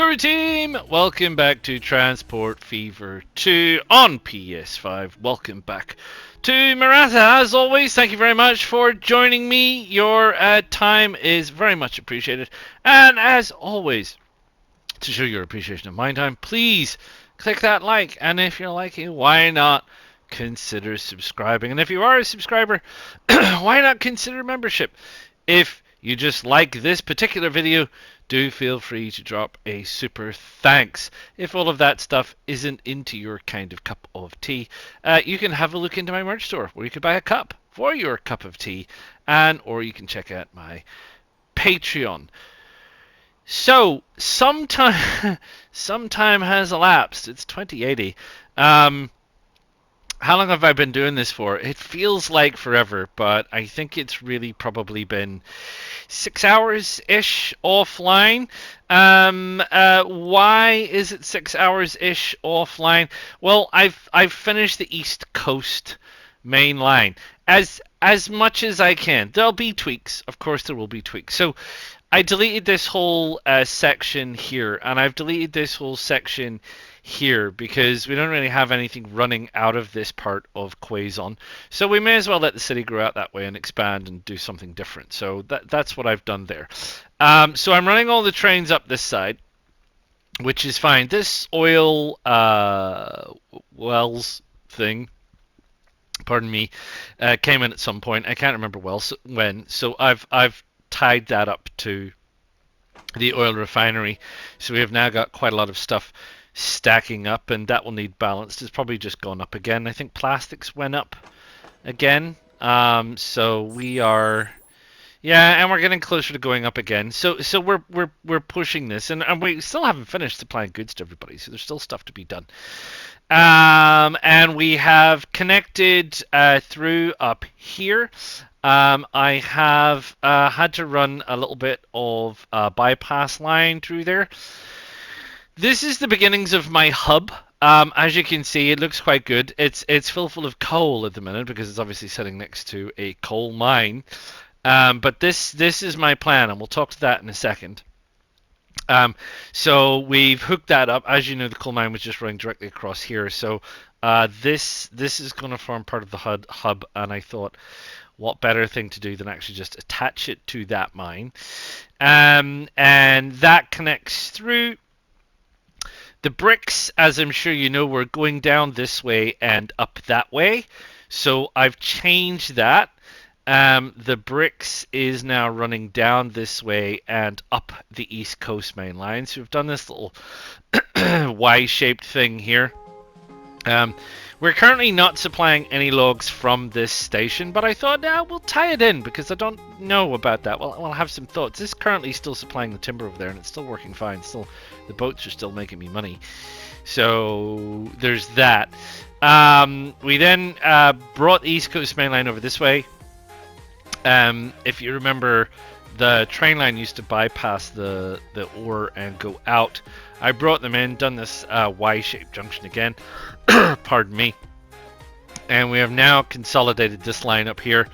Crew team, welcome back to Transport Fever 2 on PS5. Welcome back to Maratha. As always, thank you very much for joining me. Your time is very much appreciated. And as always, to show your appreciation of my time, please click that like. And if you're liking, why not consider subscribing? And if you are a subscriber, why not consider membership? If you just like this particular video, do feel free to drop a super thanks. If all of that stuff isn't into your kind of cup of tea, you can have a look into my merch store where you could buy a cup for your cup of tea, or you can check out my Patreon. So, some time has elapsed. It's 2080. How long have I been doing this for? It feels like forever, but I think it's really probably been 6 hours-ish offline. Why is it 6 hours-ish offline? Well, I've finished the East Coast main line as much as I can. There'll be tweaks, of course there will be tweaks. So I deleted this whole section here, and I've deleted this whole section here because we don't really have anything running out of this part of Quezon. So we may as well let the city grow out that way and expand and do something different. So that's what I've done there. So I'm running all the trains up this side, which is fine. This oil wells thing, pardon me, came in at some point. I can't remember when. So I've tied that up to the oil refinery. So we have now got quite a lot of stuff stacking up, and that will need balanced. It's probably just gone up again. I think plastics went up again. So we are, yeah, and we're getting closer to going up again. So we're pushing this, and we still haven't finished supplying goods to everybody. So there's still stuff to be done. And we have connected through up here. I have had to run a little bit of bypass line through there. This is the beginnings of my hub. As you can see, it looks quite good. It's full of coal at the minute because it's obviously sitting next to a coal mine. But this is my plan, and we'll talk to that in a second. So we've hooked that up. As you know, the coal mine was just running directly across here. So this is going to form part of the hub, and I thought, what better thing to do than actually just attach it to that mine. And that connects through. The bricks, as I'm sure you know, were going down this way and up that way. So I've changed that. The bricks is now running down this way and up the East Coast main line. So we've done this little Y-shaped thing here. We're currently not supplying any logs from this station, but I thought, we'll tie it in because I don't know about that. Well, I'll have some thoughts. This is currently still supplying the timber over there, and it's still working fine. Still, the boats are still making me money. So there's that. We then brought the East Coast main line over this way. If you remember, the train line used to bypass the ore and go out. I brought them in, done this Y-shaped junction again. Pardon me. And we have now consolidated this line up here.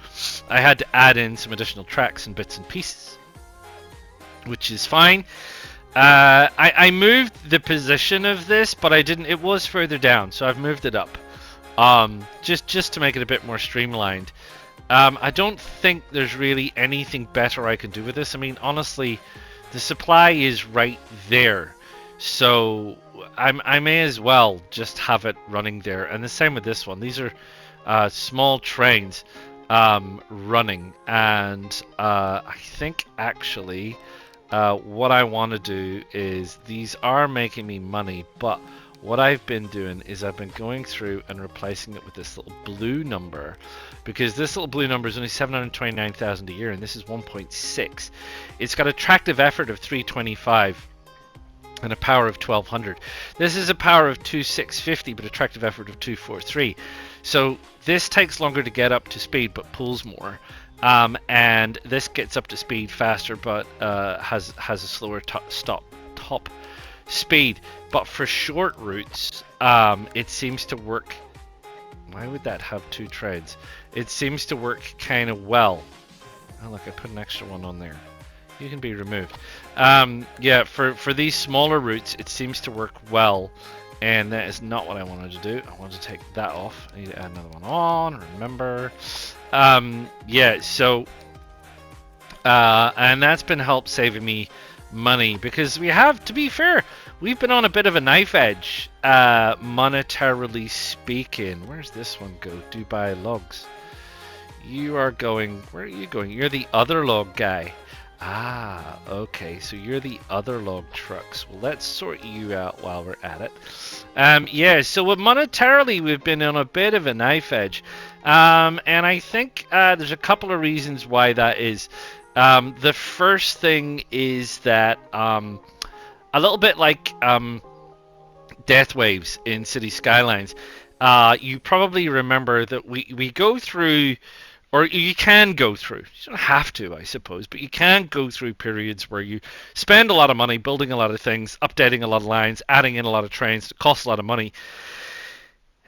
I had to add in some additional tracks and bits and pieces, which is fine. I moved the position of this, but I didn't. It was further down, so I've moved it up, just to make it a bit more streamlined. I don't think there's really anything better I can do with this. I mean, honestly, the supply is right there, so I may as well just have it running there. And the same with this one. These are small trains running, and I think actually what I want to do is, these are making me money, but what I've been doing is I've been going through and replacing it with this little blue number, because this little blue number is only 729,000 a year, and this is 1.6. It's got a tractive effort of 325 and a power of 1200. This is a power of 2650, but a tractive effort of 243. So this takes longer to get up to speed, but pulls more. And this gets up to speed faster, but has a slower top speed. But for short routes, it seems to work. Why would that have two trains? It seems to work kind of well. Oh look, I put an extra one on there. You can be removed. Yeah, for these smaller routes, it seems to work well, and that is not what I wanted to do. I wanted to take that off. I need to add another one on. Remember. Yeah. So, and that's been help saving me money because we have, to be fair, we've been on a bit of a knife edge, monetarily speaking. Where's this one go? Dubai logs. You are going. Where are you going? You're the other log guy. Ah, okay. So you're the other log trucks. Well, let's sort you out while we're at it. Yeah. So monetarily, we've been on a bit of a knife edge, and I think there's a couple of reasons why that is. The first thing is that a little bit like death waves in City Skylines. You probably remember that we go through, or you can go through, you don't have to, I suppose, but you can go through periods where you spend a lot of money building a lot of things, updating a lot of lines, adding in a lot of trains that cost a lot of money,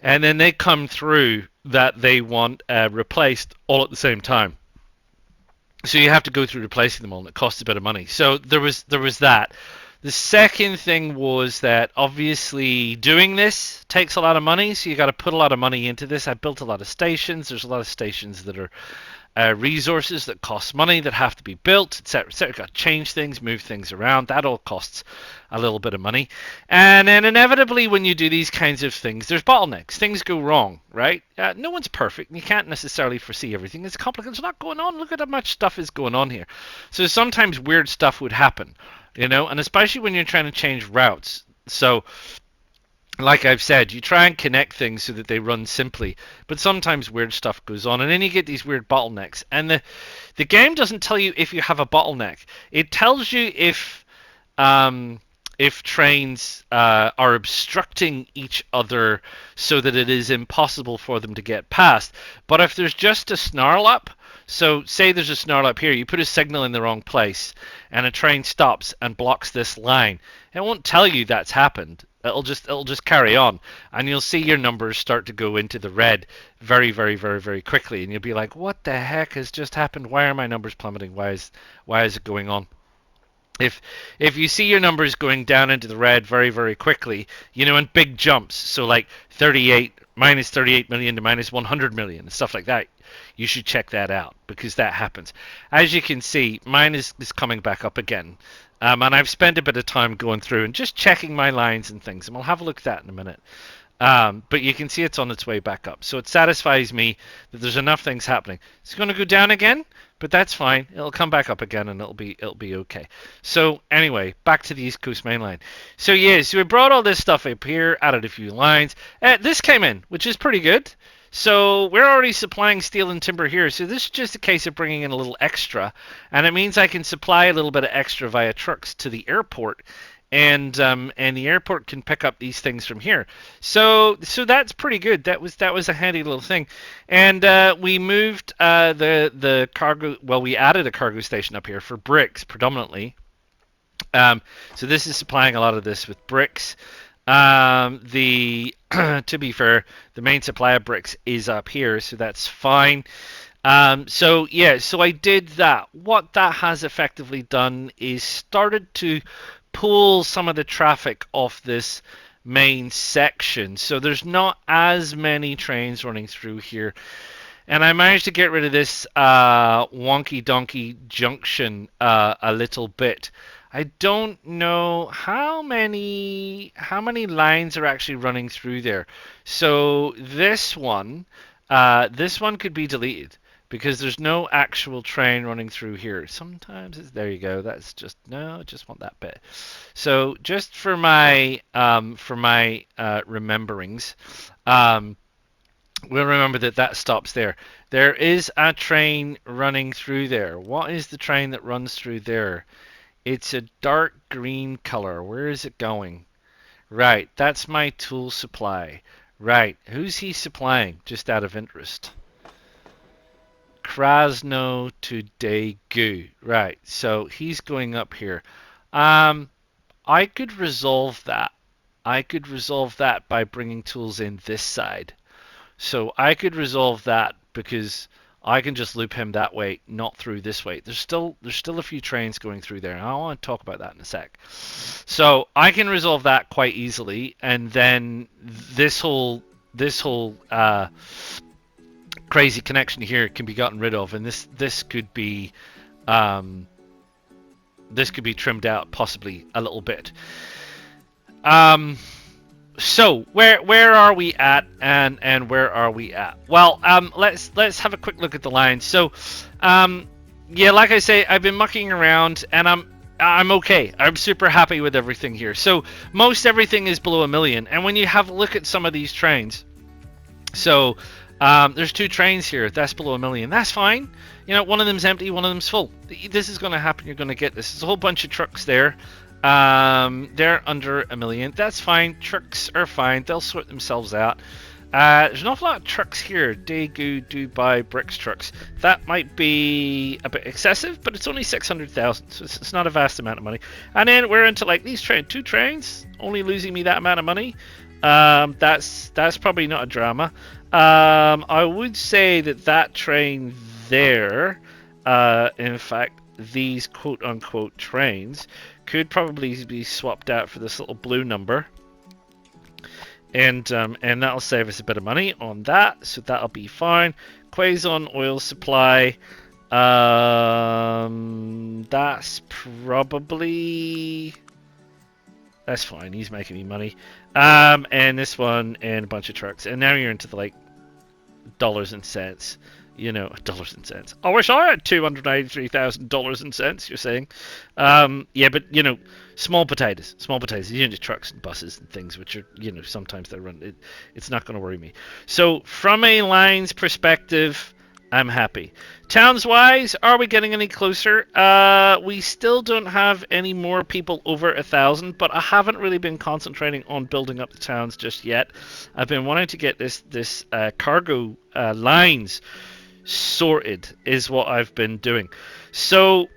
and then they come through that they want replaced all at the same time. So you have to go through replacing them all, and it costs a bit of money. So there was that. The second thing was that obviously doing this takes a lot of money, so you got to put a lot of money into this. I built a lot of stations. There's a lot of stations that are resources that cost money that have to be built, etc., etc. Got to change things, move things around. That all costs a little bit of money. And then inevitably, when you do these kinds of things, there's bottlenecks. Things go wrong, right? No one's perfect. You can't necessarily foresee everything. It's complicated. There's a lot going on. Look at how much stuff is going on here. So sometimes weird stuff would happen, and especially when you're trying to change routes. So like I've said, you try and connect things so that they run simply, but sometimes weird stuff goes on, and then you get these weird bottlenecks. And the game doesn't tell you if you have a bottleneck; it tells you if trains are obstructing each other so that it is impossible for them to get past. But if there's just a snarl up, so say there's a snarl up here, you put a signal in the wrong place, and a train stops and blocks this line, it won't tell you that's happened. It'll just carry on, and you'll see your numbers start to go into the red very, very, very, very quickly, and you'll be like, "What the heck has just happened? Why are my numbers plummeting? Why is it going on?" If you see your numbers going down into the red very, very quickly, in big jumps, so like 38 minus 38 million to minus 100 million and stuff like that, you should check that out because that happens. As you can see, mine is coming back up again. And I've spent a bit of time going through and just checking my lines and things, and we'll have a look at that in a minute. But you can see it's on its way back up. So it satisfies me that there's enough things happening. It's going to go down again, but that's fine. It'll come back up again, and it'll be okay. So anyway, back to the East Coast Main Line. So yeah, so we brought all this stuff up here, added a few lines. This came in, which is pretty good. So we're already supplying steel and timber here. So this is just a case of bringing in a little extra, and it means I can supply a little bit of extra via trucks to the airport, and the airport can pick up these things from here. So that's pretty good. That was a handy little thing, and we moved the cargo. Well, we added a cargo station up here for bricks predominantly. So this is supplying a lot of this with bricks. The to be fair, the main supply of bricks is up here, so that's fine. So yeah, so I did that. What that has effectively done is started to pull some of the traffic off this main section. So there's not as many trains running through here. And I managed to get rid of this wonky donkey junction a little bit. I don't know how many lines are actually running through there. So this one could be deleted because there's no actual train running through here. Sometimes there you go. That's just no. I just want that bit. So just for my rememberings, we'll remember that stops there. There is a train running through there. What is the train that runs through there? It's a dark green color. Where is it going? Right, that's my tool supply. Right, who's he supplying? Just out of interest. Krasno to Daegu. Right, so he's going up here. I could resolve that. I could resolve that by bringing tools in this side. So I could resolve that because I can just loop him that way, not through this way. There's still a few trains going through there, and I want to talk about that in a sec. So I can resolve that quite easily, and then this whole crazy connection here can be gotten rid of, and um, this could be trimmed out possibly a little bit. Um, so where are we at, and where are we at? Well, let's have a quick look at the lines. So, yeah, like I say, I've been mucking around, and I'm okay. I'm super happy with everything here. So most everything is below 1 million, and when you have a look at some of these trains, so there's 2 trains here that's below 1 million. That's fine. You know, one of them's empty, one of them's full. This is going to happen. You're going to get this. There's a whole bunch of trucks there. They're under 1 million. That's fine. Trucks are fine. They'll sort themselves out. There's an awful lot of trucks here. Daegu, Dubai, Bricks trucks. That might be a bit excessive, but it's only 600,000, so it's not a vast amount of money. And then we're into like these 2 trains, only losing me that amount of money. That's probably not a drama. I would say that train there, in fact, these quote-unquote trains could probably be swapped out for this little blue number, and that'll save us a bit of money on that, so that'll be fine. Quaison oil supply, that's fine. He's making me money. And this one and a bunch of trucks, and now you're into the like dollars and cents. You know, dollars and cents. I wish I had $283,000 and cents. You're saying, yeah, but you know, small potatoes. You know, trucks and buses and things, which are, you know, sometimes they run. It's not going to worry me. So from a lines perspective, I'm happy. Towns-wise, are we getting any closer? We still don't have any more people over 1,000, but I haven't really been concentrating on building up the towns just yet. I've been wanting to get this cargo lines sorted, is what I've been doing. So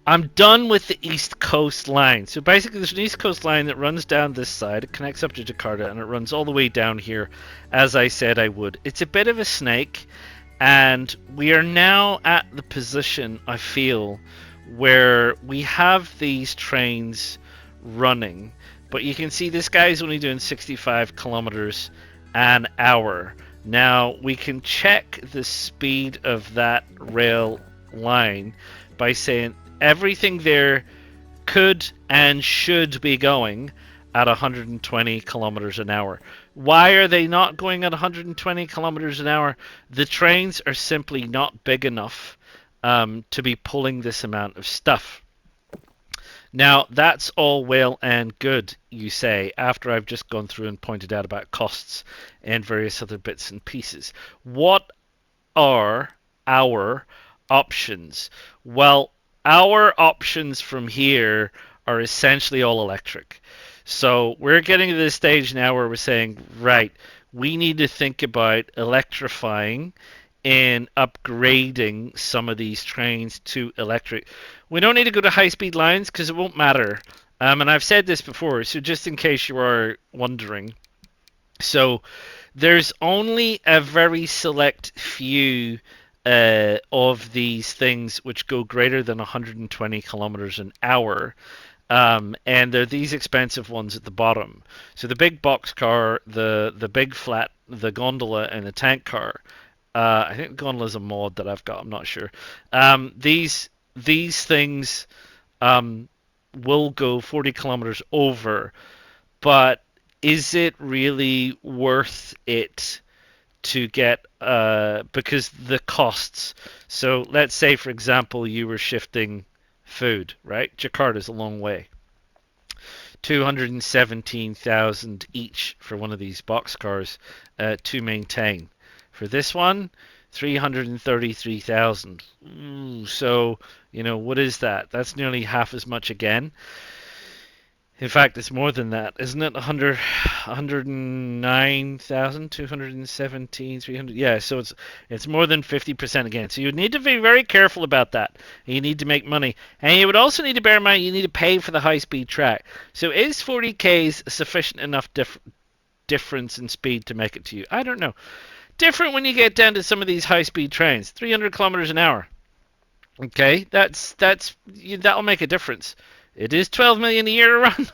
I'm done with the East Coast line. So basically there's an East Coast line that runs down this side, it connects up to Jakarta, and it runs all the way down here, as I said I would. It's a bit of a snake, and we are now at the position, I feel, where we have these trains running, but you can see this guy's only doing 65 kilometers an hour. Now we can check the speed of that rail line by saying everything there could and should be going at 120 kilometers an hour. Why are they not going at 120 kilometers an hour? The trains are simply not big enough to be pulling this amount of stuff. Now, that's all well and good, you say, after I've just gone through and pointed out about costs and various other bits and pieces. What are our options? Well, our options from here are essentially all electric. So we're getting to this stage now where we're saying, right, we need to think about electrifying and upgrading some of these trains to electric. We don't need to go to high-speed lines because it won't matter. And I've said this before, so just in case you are wondering. So there's only a very select few of these things which go greater than 120 kilometers an hour. And they're these expensive ones at the bottom. So the big box car, the big flat, the gondola, and the tank car. I think gondola's a mod that I've got. I'm not sure. These things will go 40 kilometers over, but is it really worth it to get because the costs? So let's say, for example, you were shifting food, right? Jakarta's a long way. 217,000 each for one of these box cars to maintain. For this one, 333,000. So, you know, what is that? That's nearly half as much again. In fact, it's more than that, isn't it? 109,000, 217, 300. Yeah, so it's more than 50% again. So you need to be very careful about that. You need to make money. And you would also need to bear in mind you need to pay for the high-speed track. So is 40Ks sufficient enough difference in speed to make it to you? I don't know. Different when you get down to some of these high-speed trains, 300 kilometers an hour. Okay, that'll make a difference. It is 12 million a year to run,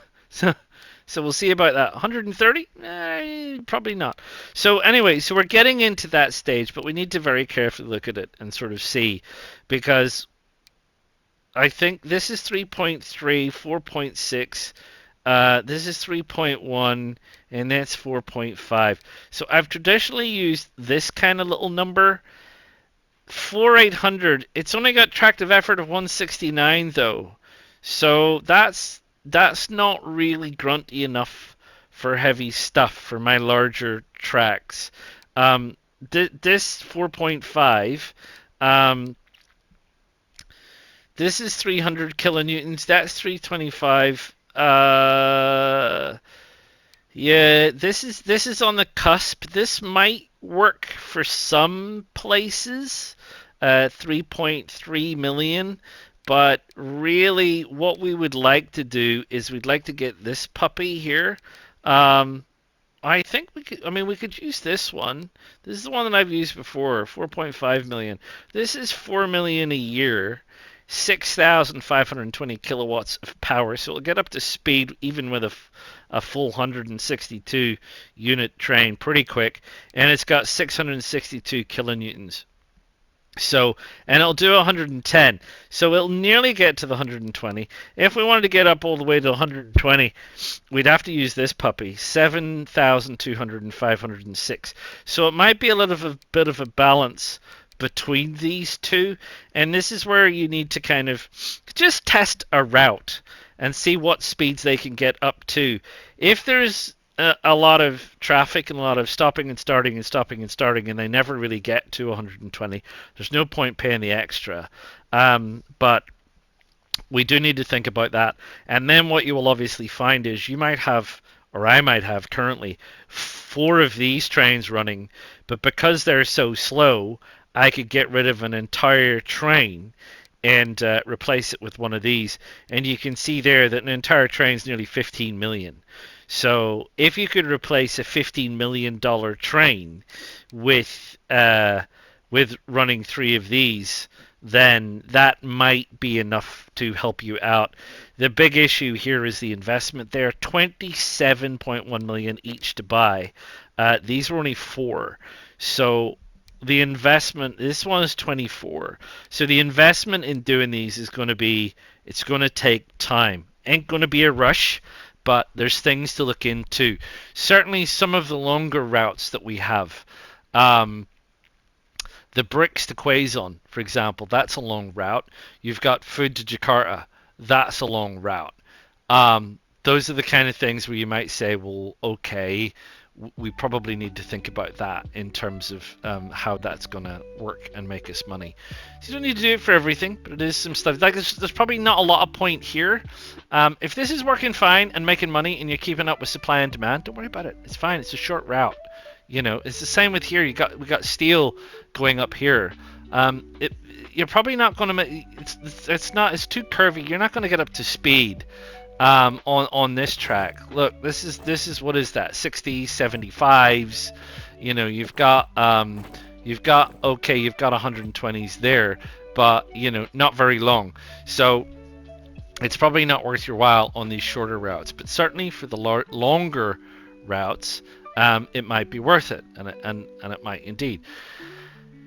so we'll see about that. 130? Probably not. So anyway, so we're getting into that stage, but we need to very carefully look at it and sort of see, because I think this is 3.3, 4.6. This is 3.1, and that's 4.5. So I've traditionally used this kind of little number. 4800. It's only got tractive effort of 169 though, so that's not really grunty enough for heavy stuff for my larger tracks. This 4.5. This is 300 kilonewtons. That's 325. Yeah, this is on the cusp. This might work for some places, 3.3 million. But really, what we would like to do is we'd like to get this puppy here. I think we could. I mean, we could use this one. This is the one that I've used before, 4.5 million. This is 4 million a year. 6,520 kilowatts of power, so it'll get up to speed even with a full 162 unit train pretty quick, and it's got 662 kilonewtons. So, and it'll do 110. So it'll nearly get to the 120. If we wanted to get up all the way to 120, we'd have to use this puppy, 7,200 and 506. So it might be a little bit of a balance between these two, and this is where you need to kind of just test a route and see what speeds they can get up to. If there's a lot of traffic and a lot of stopping and starting and stopping and starting, and they never really get to 120, there's no point paying the extra. But we do need to think about that. And then what you will obviously find is you might have, or I might have currently, 4 of these trains running, but because they're so slow, I could get rid of an entire train and replace it with one of these. And you can see there that an entire train is nearly 15 million. So if you could replace a $15 million train with running 3 of these, then that might be enough to help you out. The big issue here is the investment there, 27.1 million each to buy. These were only 4. So the investment, this one is 24. So the investment in doing these is going to be, it's going to take time. Ain't going to be a rush, but there's things to look into. Certainly some of the longer routes that we have. The Bricks to Quezon, for example, that's a long route. You've got Food to Jakarta, that's a long route. Those are the kind of things where you might say, well, okay, we probably need to think about that in terms of how that's going to work and make us money. So you don't need to do it for everything, but it is some stuff. Like there's probably not a lot of point here. If this is working fine and making money and you're keeping up with supply and demand, don't worry about it. It's fine. It's a short route. You know, it's the same with here. We got steel going up here. You're probably not going to make. It's too curvy. You're not going to get up to speed. On this track. Look, this is what is that? 60s, 75s. You know, you've got 120s there, but you know, not very long. So it's probably not worth your while on these shorter routes, but certainly for the longer routes, it might be worth it, and it might indeed.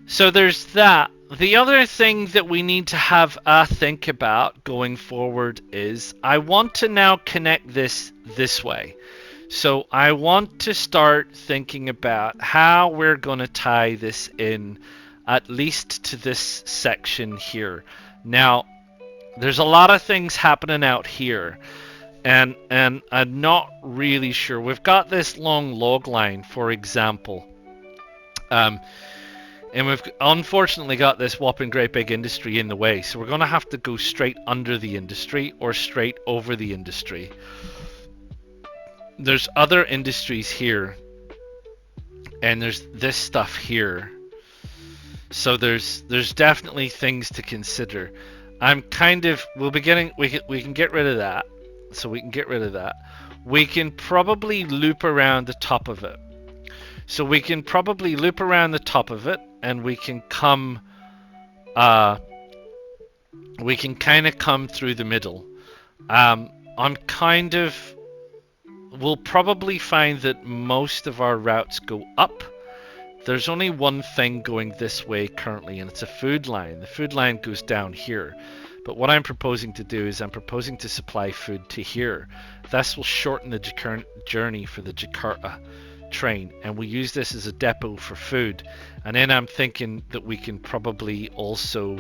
So there's that. The other thing that we need to have a think about going forward is I want to now connect this way. So I want to start thinking about how we're going to tie this in, at least to this section here. Now, there's a lot of things happening out here, and I'm not really sure. We've got this long log line, for example. And we've unfortunately got this whopping great big industry in the way. So we're going to have to go straight under the industry or straight over the industry. There's other industries here. And there's this stuff here. So there's definitely things to consider. I'm kind of, we'll be getting, we can get rid of that. So we can get rid of that. We can probably loop around the top of it. So we can probably loop around the top of it, and uh, we can kind of come through the middle. I'm kind of, we'll probably find that most of our routes go up. There's only one thing going this way currently, and it's a food line. The food line goes down here. But what I'm proposing to do is I'm proposing to supply food to here. This will shorten the journey for the Jakarta train, and we use this as a depot for food. And then I'm thinking that we can probably also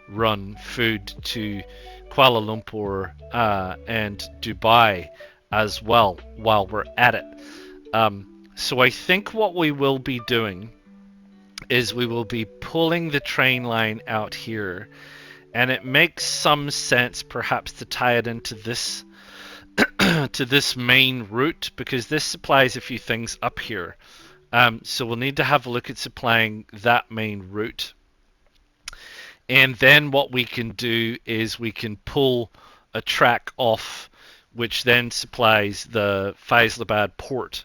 run food to Kuala Lumpur and Dubai as well while we're at it. So I think what we will be doing is we will be pulling the train line out here, and it makes some sense perhaps to tie it into this to this main route, because this supplies a few things up here. So we'll need to have a look at supplying that main route. And then what we can do is we can pull a track off, which then supplies the Faisalabad port.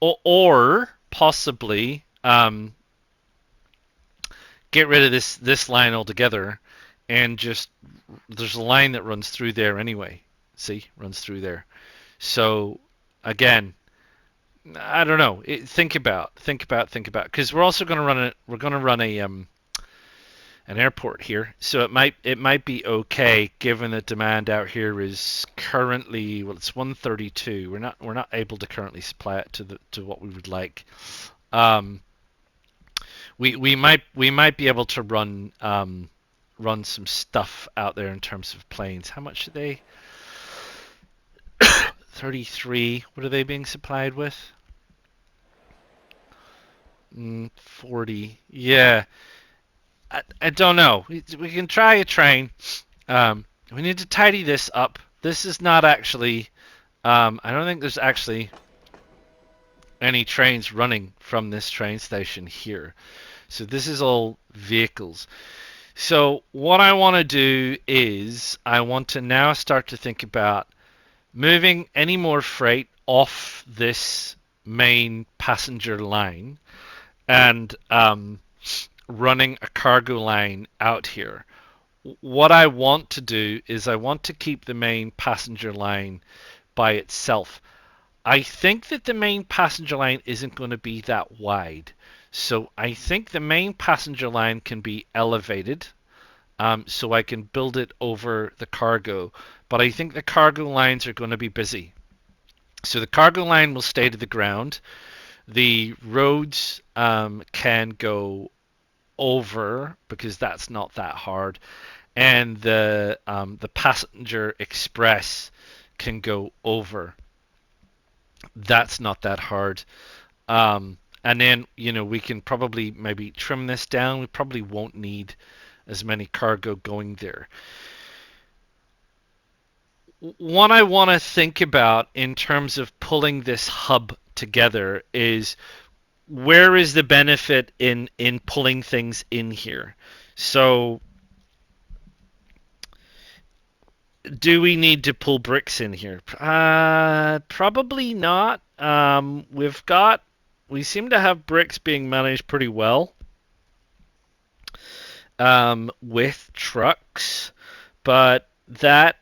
Or possibly get rid of this line altogether, and just, there's a line that runs through there anyway. See, runs through there. So again, I don't know. Think about, because we're also going to run it. We're going to run an airport here, so it might be okay given that demand out here is currently, well, it's 132. We're not able to currently supply it to what we would like. We might be able to run some stuff out there in terms of planes. How much are they? 33. What are they being supplied with? 40. Yeah. I don't know. We can try a train. We need to tidy this up. This is not actually. I don't think there's actually any trains running from this train station here. So this is all vehicles. So what I want to do is I want to now start to think about moving any more freight off this main passenger line and running a cargo line out here. What I want to do is I want to keep the main passenger line by itself. I think that the main passenger line isn't going to be that wide. So I think the main passenger line can be elevated, so I can build it over the cargo. But I think the cargo lines are going to be busy. So the cargo line will stay to the ground. The roads can go over because that's not that hard, and the passenger express can go over. That's not that hard. And then, we can probably maybe trim this down. We probably won't need as many cargo going there. What I want to think about in terms of pulling this hub together is, where is the benefit in pulling things in here? So do we need to pull bricks in here? Probably not. We seem to have bricks being managed pretty well with trucks, but that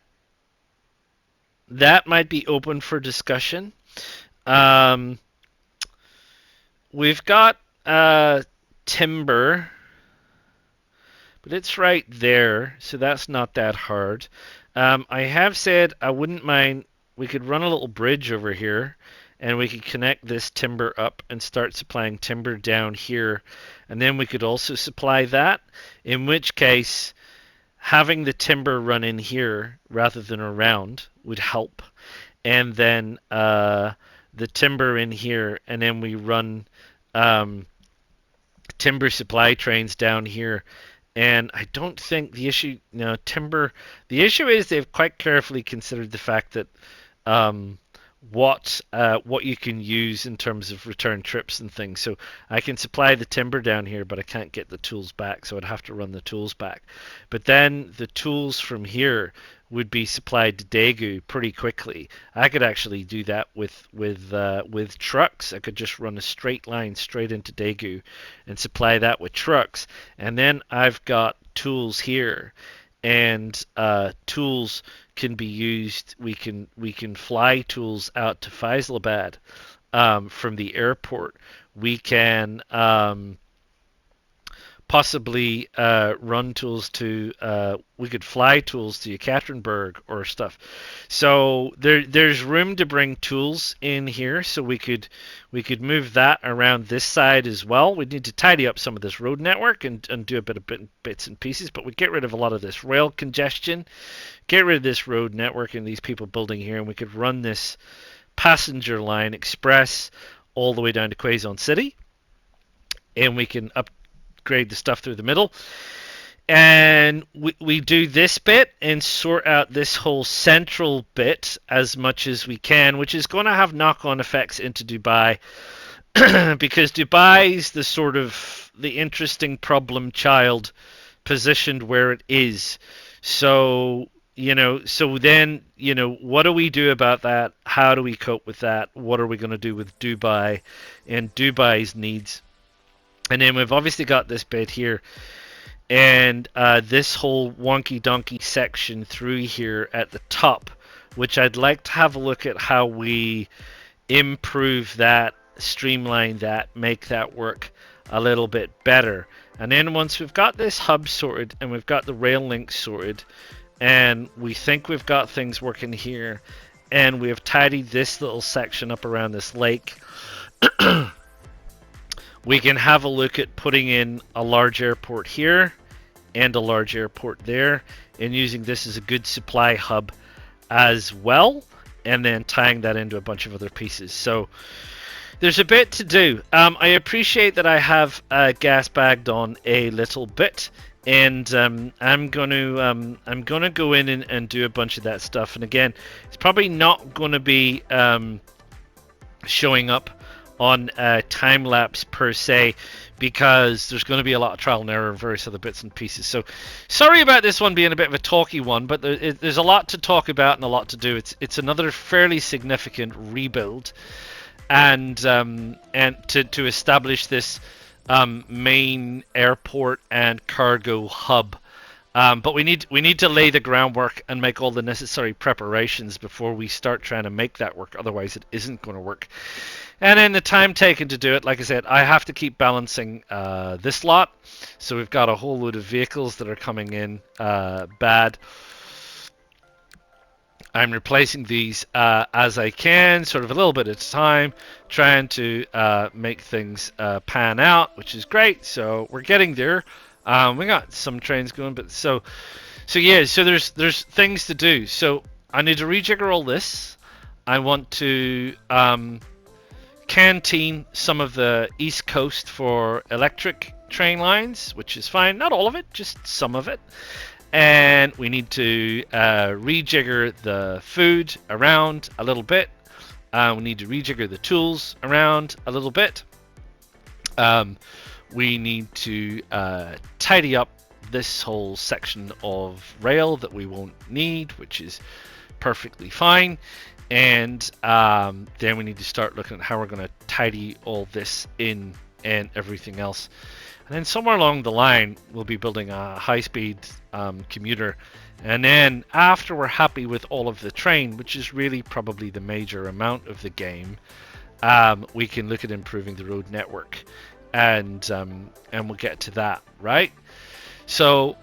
might be open for discussion. We've got timber, but it's right there, so that's not that hard. I have said I wouldn't mind, we could run a little bridge over here, and we could connect this timber up and start supplying timber down here, and then we could also supply that, in which case having the timber run in here rather than around would help. And then the timber in here, and then we run timber supply trains down here. And I don't think the issue, timber, the issue is they've quite carefully considered the fact that what you can use in terms of return trips and things. So I can supply the timber down here, but I can't get the tools back, so I'd have to run the tools back. But then the tools from here would be supplied to Daegu pretty quickly. I could actually do that with trucks. I could just run a straight line straight into Daegu and supply that with trucks. And then I've got tools here, and tools can be used. We can fly tools out to Faisalabad from the airport. We can possibly run tools to we could fly tools to Yekaterinburg or stuff. So there's room to bring tools in here, so we could move that around this side as well. We need to tidy up some of this road network and do a bit of bits and pieces, but we get rid of a lot of this rail congestion, get rid of this road network and these people building here, and we could run this passenger line express all the way down to Quezon City, and we can upgrade the stuff through the middle. And we do this bit and sort out this whole central bit as much as we can, which is going to have knock-on effects into Dubai because Dubai's the sort of the interesting problem child positioned where it is. So so then, what do we do about that? How do we cope with that? What are we going to do with Dubai and Dubai's needs? And then we've obviously got this bit here, and this whole wonky donkey section through here at the top, which I'd like to have a look at how we improve that, streamline that, make that work a little bit better. And then once we've got this hub sorted and we've got the rail links sorted, and we think we've got things working here, and we have tidied this little section up around this lake, we can have a look at putting in a large airport here and a large airport there, and using this as a good supply hub as well, and then tying that into a bunch of other pieces. So there's a bit to do. I appreciate that I have gas bagged on a little bit, and I'm gonna go in and do a bunch of that stuff. And again, it's probably not going to be showing up on time lapse per se, because there's going to be a lot of trial and error and various other bits and pieces. So sorry about this one being a bit of a talky one, but there's a lot to talk about and a lot to do. It's another fairly significant rebuild, and to establish this main airport and cargo hub. But we need to lay the groundwork and make all the necessary preparations before we start trying to make that work. Otherwise, it isn't going to work. And then the time taken to do it, like I said, I have to keep balancing this lot. So we've got a whole load of vehicles that are coming in bad. I'm replacing these as I can, sort of a little bit at a time, trying to make things pan out, which is great. So we're getting there. We got some trains going, but so yeah. So there's things to do. So I need to rejigger all this. I want to canteen some of the East Coast for electric train lines, which is fine. Not all of it, just some of it. And we need to rejigger the food around a little bit. We need to rejigger the tools around a little bit. We need to tidy up this whole section of rail that we won't need, which is perfectly fine. And then we need to start looking at how we're going to tidy all this in and everything else. And then somewhere along the line, we'll be building a high-speed commuter. And then after we're happy with all of the train, which is really probably the major amount of the game, we can look at improving the road network. And we'll get to that, right? So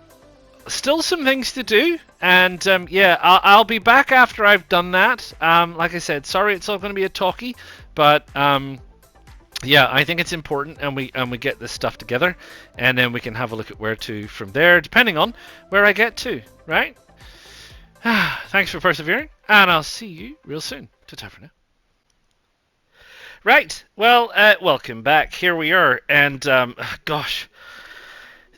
still some things to do, and yeah, I'll be back after I've done that. Like I said, sorry it's all going to be a talkie, but yeah, I think it's important, and we get this stuff together, and then we can have a look at where to from there, depending on where I get to, right? Thanks for persevering, and I'll see you real soon. Ta-ta for now. Right, well, welcome back. Here we are, and gosh,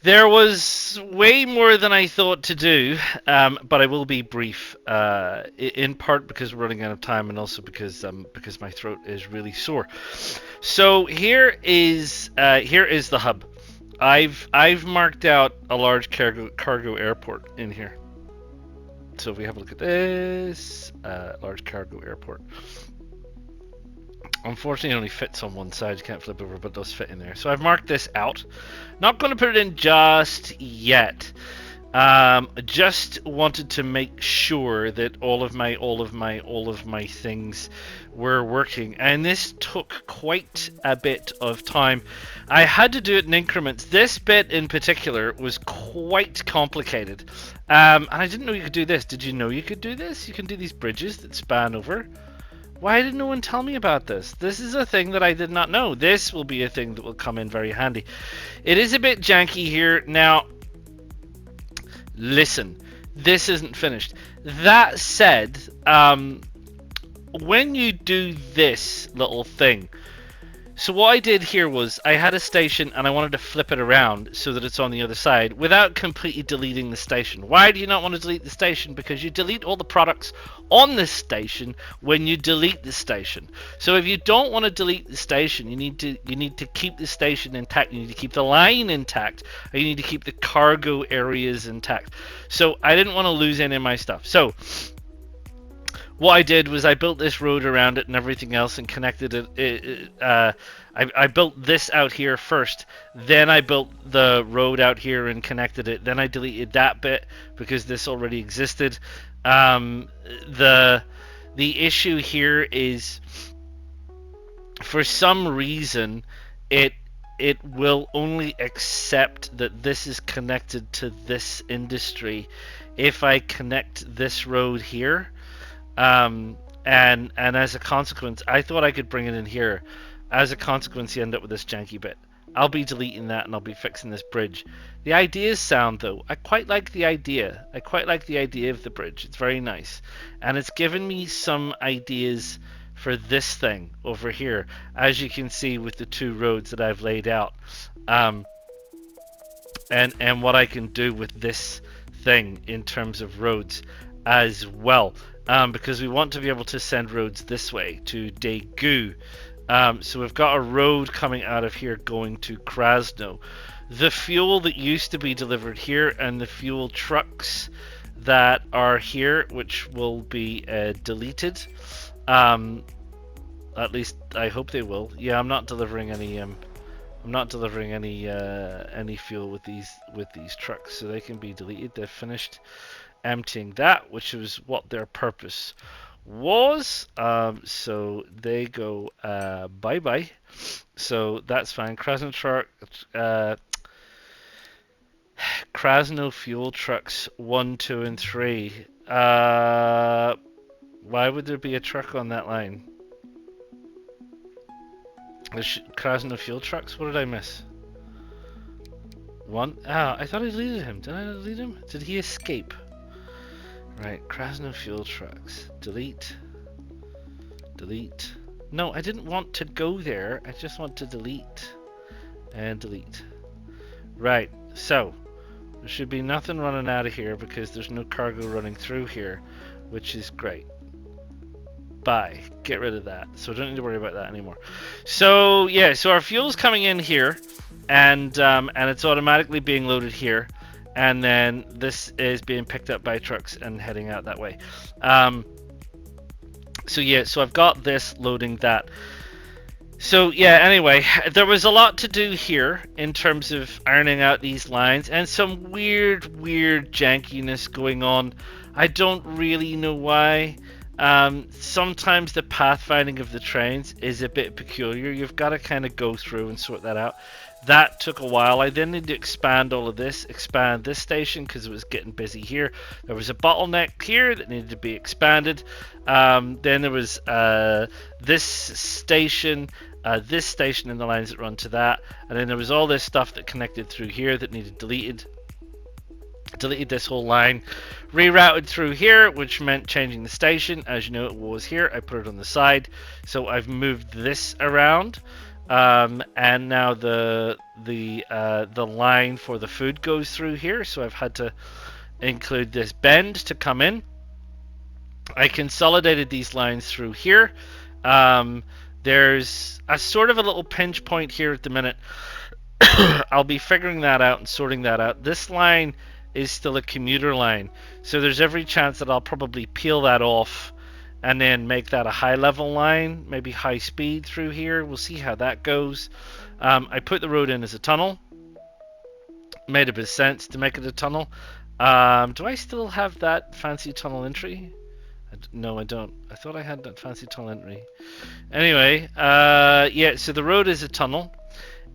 there was way more than I thought to do, but I will be brief, in part because we're running out of time, and also because my throat is really sore. So here is the hub. I've marked out a large cargo airport in here. So if we have a look at this, large cargo airport. Unfortunately, it only fits on one side. You can't flip over, but it does fit in there. So I've marked this out. Not going to put it in just yet. Just wanted to make sure that all of my things were working, and this took quite a bit of time. I had to do it in increments. This bit in particular was quite complicated, and I didn't know you could do this. Did you know you could do this? You can do these bridges that span over. Why did no one tell me about this? This is a thing that I did not know. This will be a thing that will come in very handy. It is a bit janky here. Now, listen, this isn't finished. That said, when you do this little thing, so what I did here was I had a station and I wanted to flip it around so that it's on the other side without completely deleting the station. Why do you not want to delete the station? Because you delete all the products on this station when you delete the station. So if you don't want to delete the station, you need to keep the station intact. You need to keep the line intact. Or you need to keep the cargo areas intact. So I didn't want to lose any of my stuff. So what I did was I built this road around it and everything else and connected it. I built this out here first, then I built the road out here and connected it. Then I deleted that bit because this already existed. The issue here is, for some reason, it will only accept that this is connected to this industry if I connect this road here. And as a consequence, I thought I could bring it in here. As a consequence, you end up with this janky bit. I'll be deleting that and I'll be fixing this bridge. The idea is sound, though. I quite like the idea. I quite like the idea of the bridge. It's very nice. And it's given me some ideas for this thing over here, as you can see with the two roads that I've laid out. And what I can do with this thing in terms of roads as well. Because we want to be able to send roads this way to Daegu. So we've got a road coming out of here going to Krasno. The fuel that used to be delivered here and the fuel trucks that are here, which will be deleted. At least I hope they will. Yeah, I'm not delivering any. I'm not delivering any fuel with these trucks, so they can be deleted. They've finished emptying that, which was what their purpose was. So they go bye bye. So that's fine. Krasno fuel trucks 1, 2, and 3. Why would there be a truck on that line? Krasno fuel trucks? What did I miss? One? Ah, I thought I deleted him. Did I delete him? Did he escape? Right, Krasno fuel trucks. Delete. Delete. No, I didn't want to go there. I just want to delete. And delete. Right, so there should be nothing running out of here because there's no cargo running through here, which is great. Bye. Get rid of that. So don't need to worry about that anymore. So yeah, so our fuel's coming in here, and it's automatically being loaded here. And then this is being picked up by trucks and heading out that way. So yeah, so I've got this loading that. So yeah, anyway, there was a lot to do here in terms of ironing out these lines and some weird jankiness going on. I don't really know why. Sometimes the pathfinding of the trains is a bit peculiar. You've got to kind of go through and sort that out. That took a while. I then need to expand all of this, expand this station because it was getting busy here. There was a bottleneck here that needed to be expanded. Then there was this station and the lines that run to that. And then there was all this stuff that connected through here that needed deleted. Deleted this whole line, rerouted through here, which meant changing the station. As you know, it was here. I put it on the side. So I've moved this around. And now the line for the food goes through here, so I've had to include this bend to come in. I consolidated these lines through here. There's a sort of a little pinch point here at the minute. I'll be figuring that out and sorting that out. This line is still a commuter line. So there's every chance that I'll probably peel that off and then make that a high level line, maybe high speed through here. We'll see how that goes. I put the road in as a tunnel. Made a bit of sense to make it a tunnel. Do I still have that fancy tunnel entry? No, I don't. I thought I had that fancy tunnel entry. Anyway, yeah, so the road is a tunnel.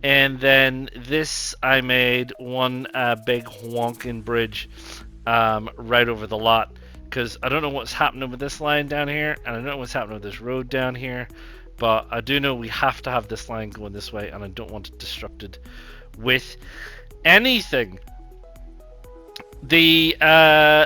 And then this, I made one big honking bridge right over the lot. Because I don't know what's happening with this line down here, and I don't know what's happening with this road down here. But I do know we have to have this line going this way, and I don't want it disrupted with anything. The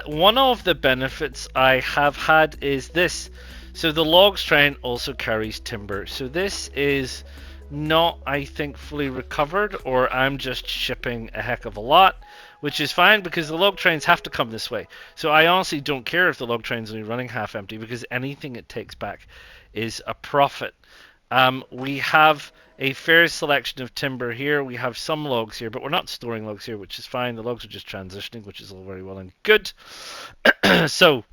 one of the benefits I have had is this. So the logs train also carries timber. So this is not, I think, fully recovered, or I'm just shipping a heck of a lot, which is fine because the log trains have to come this way. So I honestly don't care if the log train's only running half empty, because anything it takes back is a profit. We have a fair selection of timber here. We have some logs here, but we're not storing logs here, which is fine. The logs are just transitioning, which is all very well and good. So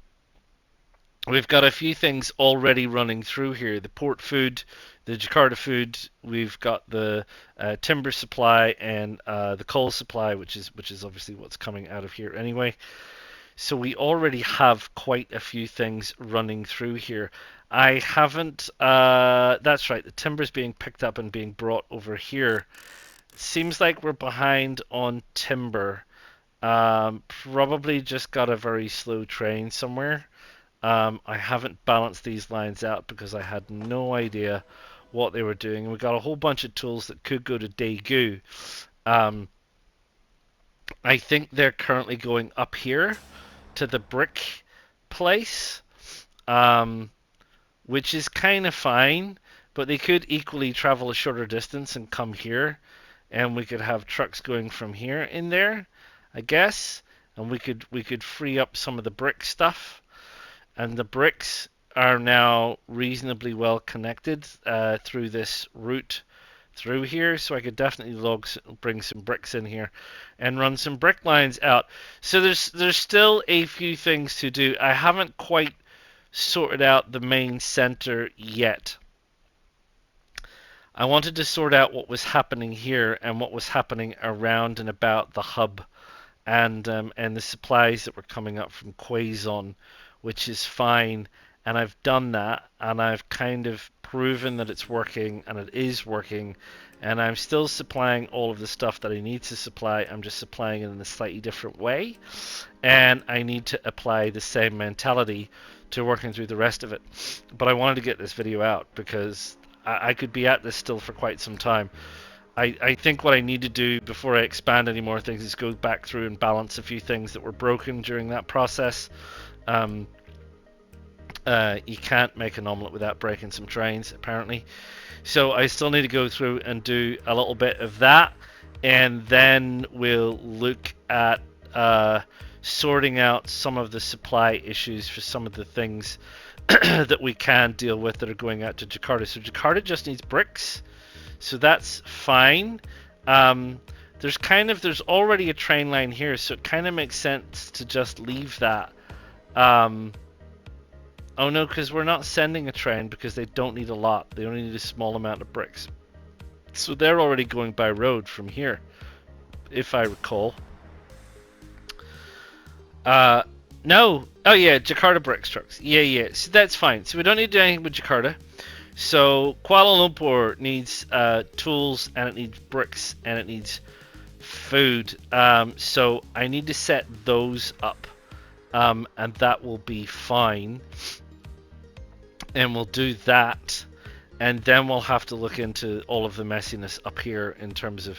we've got a few things already running through here. The port food, the Jakarta food. We've got the timber supply and the coal supply, which is obviously what's coming out of here anyway. So we already have quite a few things running through here. I haven't, that's right, the timber's being picked up and being brought over here. Seems like we're behind on timber. Probably just got a very slow train somewhere. I haven't balanced these lines out because I had no idea what they were doing. We got a whole bunch of tools that could go to Daegu. I think they're currently going up here to the brick place, which is kind of fine, but they could equally travel a shorter distance and come here, and we could have trucks going from here in there, I guess, and we could free up some of the brick stuff, and the bricks are now reasonably well connected through this route through here, so I could definitely bring some bricks in here and run some brick lines out. So there's still a few things to do. I haven't quite sorted out the main center yet. I wanted to sort out what was happening here and what was happening around and about the hub, and the supplies that were coming up from Quezon, which is fine. And I've done that, and I've kind of proven that it's working, and it is working, and I'm still supplying all of the stuff that I need to supply. I'm just supplying it in a slightly different way, and I need to apply the same mentality to working through the rest of it. But I wanted to get this video out because I could be at this still for quite some time. I think what I need to do before I expand any more things is go back through and balance a few things that were broken during that process. You can't make an omelette without breaking some trains, apparently. So I still need to go through and do a little bit of that, and then we'll look at sorting out some of the supply issues for some of the things that we can deal with that are going out to Jakarta. So Jakarta just needs bricks, so that's fine. There's already a train line here, so it kind of makes sense to just leave that. Oh no, because we're not sending a train because they don't need a lot. They only need a small amount of bricks. So they're already going by road from here, if I recall. No. Oh yeah, Jakarta bricks trucks. Yeah. So that's fine. So we don't need to do anything with Jakarta. So Kuala Lumpur needs tools, and it needs bricks, and it needs food. So I need to set those up, and that will be fine. And we'll do that, and then we'll have to look into all of the messiness up here in terms of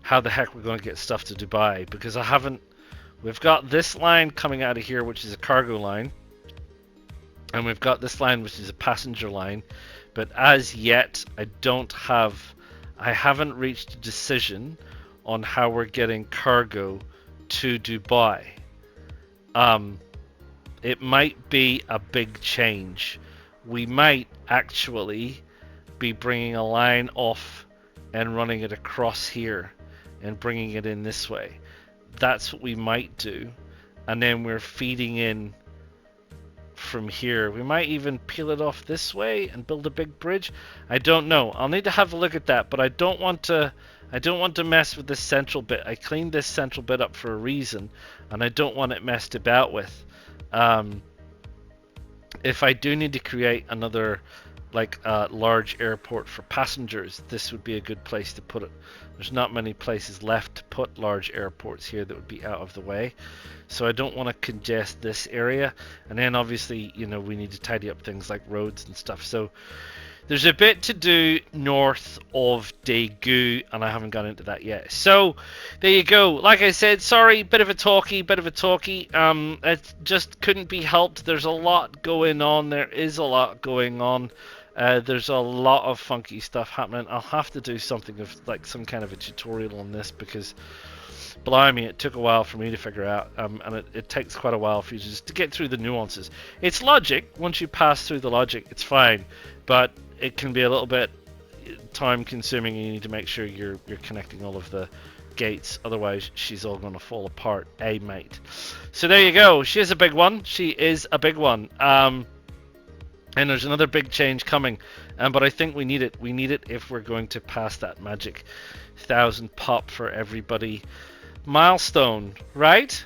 how the heck we're going to get stuff to Dubai, because we've got this line coming out of here, which is a cargo line, and we've got this line which is a passenger line, but as yet I haven't reached a decision on how we're getting cargo to Dubai. It might be a big change. We might actually be bringing a line off and running it across here and bringing it in this way. That's what we might do. And then we're feeding in from here. We might even peel it off this way and build a big bridge. I don't know. I'll need to have a look at that, but I don't want to mess with this central bit. I cleaned this central bit up for a reason, and I don't want it messed about with. If I do need to create another like a large airport for passengers, this would be a good place to put it. There's not many places left to put large airports here that would be out of the way. So I don't want to congest this area. And then obviously, you know, we need to tidy up things like roads and stuff. So there's a bit to do north of Daegu, and I haven't got into that yet. So there you go. Like I said, sorry, bit of a talkie. It just couldn't be helped. There's a lot going on. There is a lot going on. There's a lot of funky stuff happening. I'll have to do something of like some kind of a tutorial on this because, blimey, it took a while for me to figure out, and it takes quite a while for you just to get through the nuances. It's logic. Once you pass through the logic, it's fine, but it can be a little bit time consuming. You need to make sure you're connecting all of the gates, otherwise she's all going to fall apart, mate. So there you go. She is a big one. She is a big one. And there's another big change coming, but I think we need it. We need it if we're going to pass that magic 1,000 pop for everybody milestone, right?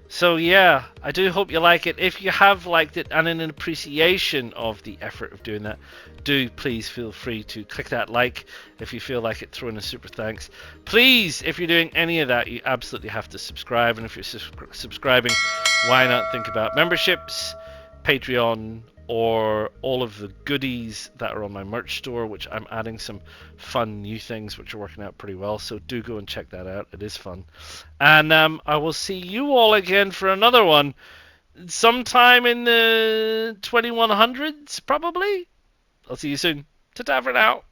So yeah, I do hope you like it. If you have liked it and in an appreciation of the effort of doing that, do please feel free to click that like. If you feel like it, throw in a super thanks. Please, if you're doing any of that, you absolutely have to subscribe. And if you're subscribing, why not think about memberships, Patreon, or all of the goodies that are on my merch store, which I'm adding some fun new things which are working out pretty well. So do go and check that out. It is fun. And I will see you all again for another one sometime in the 2100s, probably. I'll see you soon. Ta-ta for now.